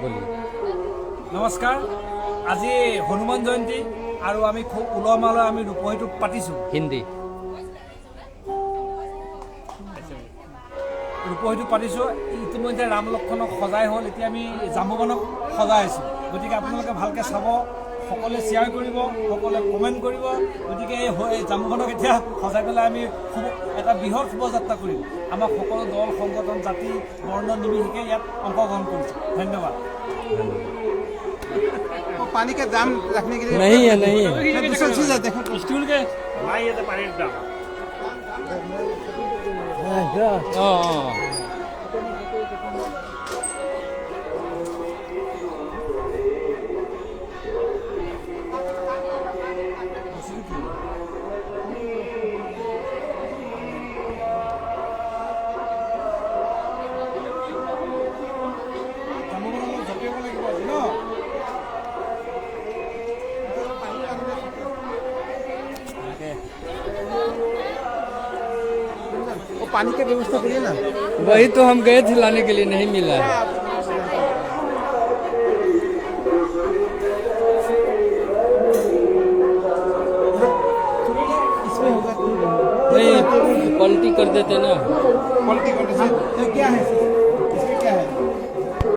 बोलिए। নমস্কাৰ। আজি হনুমান জয়ন্তী আৰু আমি খুব উলহ মালহ আমি ৰূপহীটো পাতিছোঁ। हिंदी। ৰূপহীটো পাতিছোঁ। ইতিমধ্যে ৰাম লক্ষ্মণক সজাই হ'ল, এতিয়া আমি জাম্বুৱানক সজাই আছোঁ। গতিকে আপোনালোকে ভালকৈ চাব, সকলোৱে শ্বেয়াৰ কৰিব, সকলোৱে কমেণ্ট কৰিব। গতিকে এই জাম্বুৱানক এতিয়া সজাই পেলাই আমি এটা বৃহৎ শোভাযাত্ৰা কৰিম। আমাৰ সকলো দল সংগঠন জাতি বৰ্ণ নিৰ্বিশেষে ইয়াত অংশগ্ৰহণ কৰিছে। ধন্যবাদ। पानी का दाम रखने के लिए नहीं है, नहीं है। दूसरा चीज है, देखो স্কুল के ভাই এটা পানির দাম জাম্বুৱানক জপিয়াব লাগিব আজি ন। वो पानी का व्यवस्था करिए ना। वही तो हम गए थे लाने के लिए, नहीं मिला है। इसमें होगा नहीं, पलटी कर देते ना। क्वालिटी क्या है